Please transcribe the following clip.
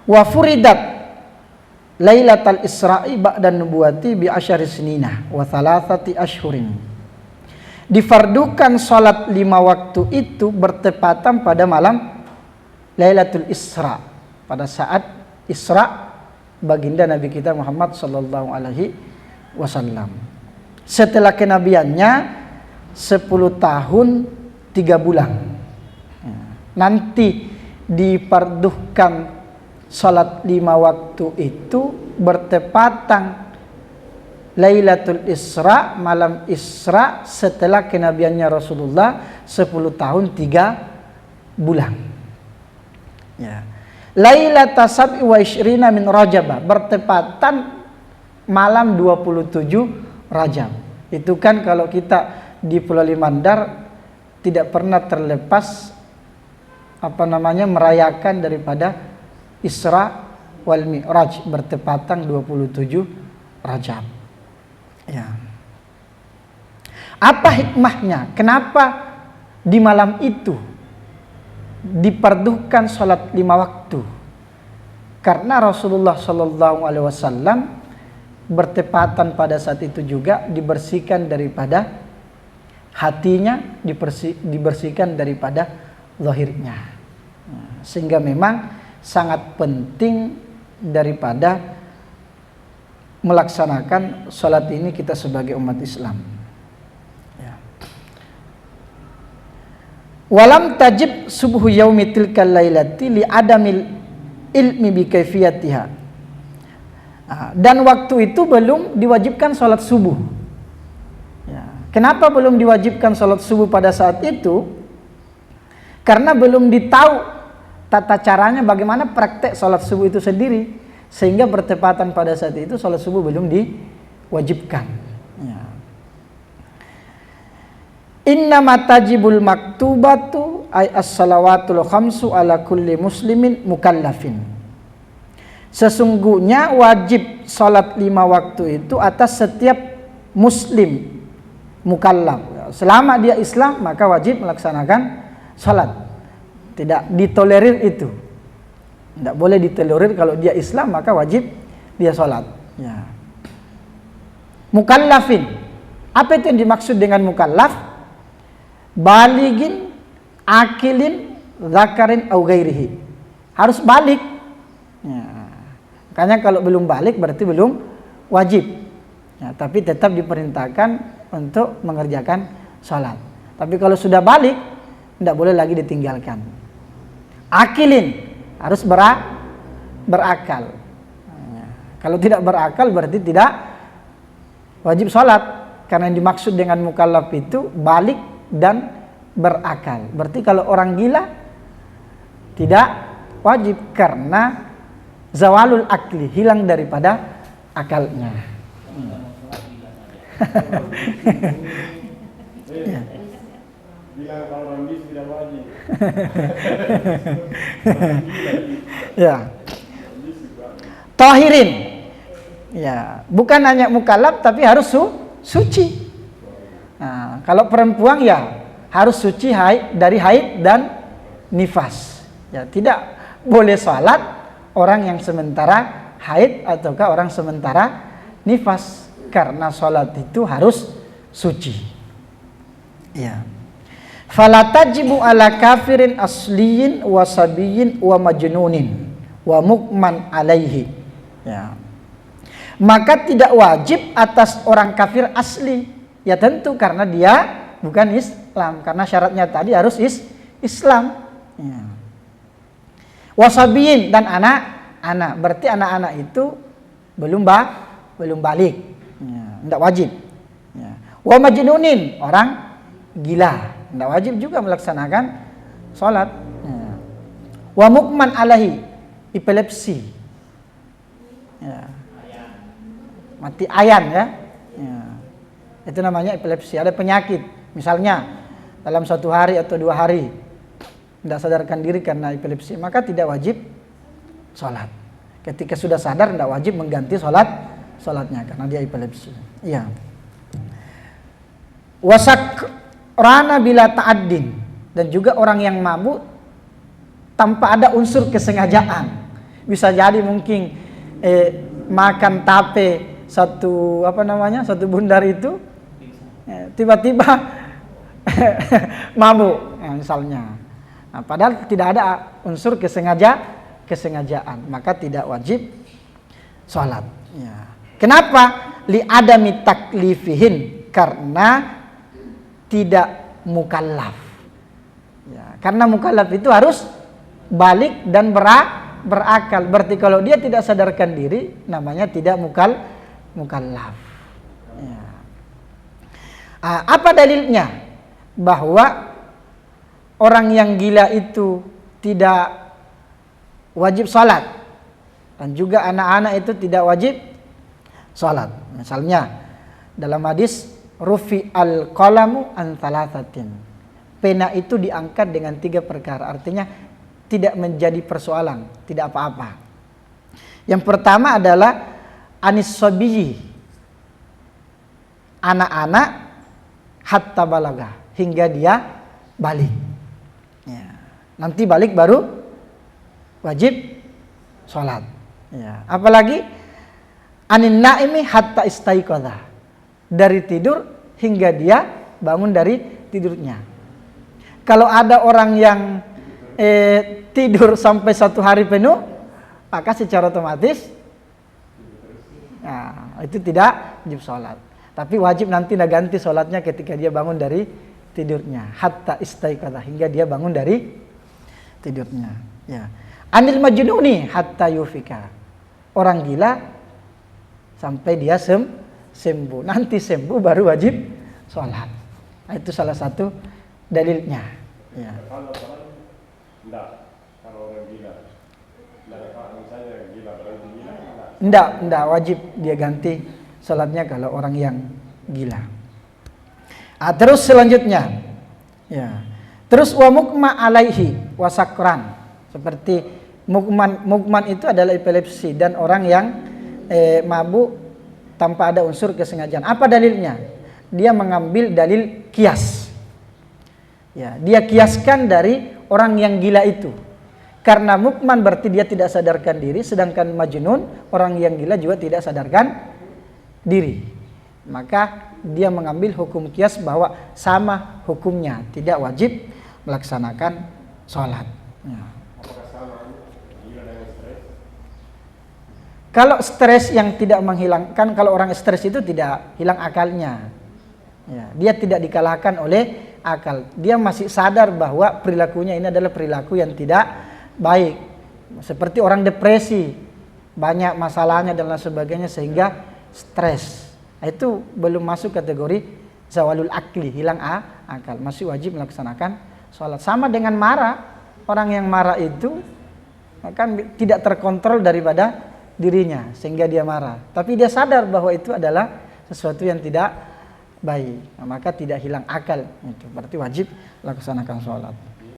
Wa furidat Lailatul Isra'i ba'da nubuwati bi asyari sinina wa thalathati ashhurin. Difardukan salat 5 waktu itu bertepatan pada malam Lailatul Isra, pada saat Isra baginda Nabi kita Muhammad sallallahu alaihi wasallam. Setelah kenabiannya 10 tahun 3 bulan. Nanti diparduhkan salat 5 waktu itu bertepatan Lailatul Isra, malam Isra setelah kenabiannya Rasulullah 10 tahun 3 bulan. Ya. Lailatul Sab'i wa Ishrina min Rajab, bertepatan malam 27 Rajab. Itu kan kalau kita di Pulau Limandar tidak pernah terlepas merayakan daripada Isra wal Mi'raj bertepatan 27 Rajab. Ya. Apa hikmahnya? Kenapa di malam itu diparduhkan salat 5 waktu? Karena Rasulullah sallallahu alaihi wasallam bertepatan pada saat itu juga dibersihkan daripada hatinya, dibersihkan daripada zahirnya. Sehingga memang sangat penting daripada melaksanakan salat ini kita sebagai umat Islam. Ya. Walam tajib subuh yaumi tilkal lailati li adamil ilmi bi kaifiyatiha. Dan waktu itu belum diwajibkan salat subuh. Ya. Kenapa belum diwajibkan salat subuh pada saat itu? Karena belum ditahu tata caranya bagaimana praktek salat subuh itu sendiri, sehingga bertepatan pada saat itu salat subuh belum diwajibkan. Ya. Innama tajibul maktubatu ay as-salawatul khamsu ala kulli muslimin mukallafin. Sesungguhnya wajib salat 5 waktu itu atas setiap muslim mukallaf. Selama dia Islam maka wajib melaksanakan salat. Tidak ditolerir itu. Tidak boleh ditolerir kalau dia Islam maka wajib dia sholat. Ya. Mukallafin. Apa itu yang dimaksud dengan mukallaf? Baligin, akilin, zakarin, au ghairihi. Harus balik. Ya. Makanya kalau belum balik berarti belum wajib. Ya, tapi tetap diperintahkan untuk mengerjakan sholat. Tapi kalau sudah balik tidak boleh lagi ditinggalkan. Akilin, harus berakal. Kalau tidak berakal berarti tidak wajib sholat. Karena yang dimaksud dengan mukallaf itu balik dan berakal. Berarti kalau orang gila tidak wajib karena zawalul akli, hilang daripada akalnya. Ya. Bilang kalau mandi tidak wajib. Ya. Tahirin. Ya, bukan hanya mukallaf tapi harus suci. Nah, kalau perempuan ya harus suci dari haid dan nifas. Ya, tidak boleh salat orang yang sementara haid ataukah orang sementara nifas, karena salat itu harus suci. Ya. Fala tajibu ala kafirin asliyin wa sabiyin wa majnunin wa mukman alaihi. Ya. Maka tidak wajib atas orang kafir asli. Ya tentu karena dia bukan Islam, karena syaratnya tadi harus Islam. Ya. Wasabiyin dan anak-anak, berarti anak-anak itu belum balik. Ya, tidak wajib. Ya. Wa majnunin, orang gila. Tidak wajib juga melaksanakan sholat. Ya. Wa mukman alahi, epilepsi. Ya. Mati ayan ya. Ya. Itu namanya epilepsi. Ada penyakit, misalnya dalam 1 hari atau 2 hari tidak sadarkan diri karena epilepsi, maka tidak wajib sholat. Ketika sudah sadar tidak wajib mengganti sholatnya karena dia epilepsi. Iya. Wasak rana bila ta'addin, dan juga orang yang mabuk tanpa ada unsur kesengajaan. Bisa jadi mungkin makan tape satu bundar itu tiba-tiba mabuk misalnya. Nah, padahal tidak ada unsur kesengajaan, maka tidak wajib sholat. Ya. Kenapa? Li adami taklifihin, karena tidak mukallaf. Ya, karena mukallaf itu harus balik dan berakal. Berarti kalau dia tidak sadarkan diri, namanya tidak mukallaf. Ya. Apa dalilnya? Bahwa orang yang gila itu tidak wajib sholat, dan juga anak-anak itu tidak wajib sholat. Misalnya dalam hadis rufi al-qalamu an thalathatin, pena itu diangkat dengan 3 perkara, artinya tidak menjadi persoalan, tidak apa-apa. Yang pertama adalah anis sabiyyi, anak-anak, hatta balaga, hingga dia balik. Ya. Nanti balik baru wajib sholat. Ya. Apalagi anin naimi hatta istaiqadha, dari tidur hingga dia bangun dari tidurnya. Kalau ada orang yang tidur sampai 1 hari penuh, maka secara otomatis itu tidak wajib sholat. Tapi wajib nanti ganti sholatnya ketika dia bangun dari tidurnya, hatta istaiqadha, hingga dia bangun dari tidurnya. Ya. Anil majnuni hatta yufika, orang gila sampai dia sembuh. Nanti sembuh baru wajib sholat. Nah, itu salah satu dalilnya. Ya. Kalau orang gila, misalnya gila berarti gila. Enggak wajib dia ganti sholatnya kalau orang yang gila. Terus selanjutnya, ya. Terus wa mukma alaihi wasakran, seperti mukman itu adalah epilepsi dan orang yang mabuk tanpa ada unsur kesengajaan. Apa dalilnya? Dia mengambil dalil kias. Ya, dia kiaskan dari orang yang gila itu. Karena mukman berarti dia tidak sadarkan diri, sedangkan majnun, orang yang gila juga tidak sadarkan diri. Maka dia mengambil hukum kias bahwa sama hukumnya, tidak wajib melaksanakan sholat. Ya. Kalau stres yang tidak menghilangkan, kalau orang stres itu tidak hilang akalnya. Ya, dia tidak dikalahkan oleh akal. Dia masih sadar bahwa perilakunya ini adalah perilaku yang tidak baik. Seperti orang depresi, banyak masalahnya dan lain sebagainya sehingga stres. Itu belum masuk kategori zawalul akli, hilang akal, masih wajib melaksanakan sholat. Sama dengan marah, orang yang marah itu kan tidak terkontrol daripada dirinya sehingga dia marah, tapi dia sadar bahwa itu adalah sesuatu yang tidak baik, maka tidak hilang akal, itu berarti wajib laksanakan sholat.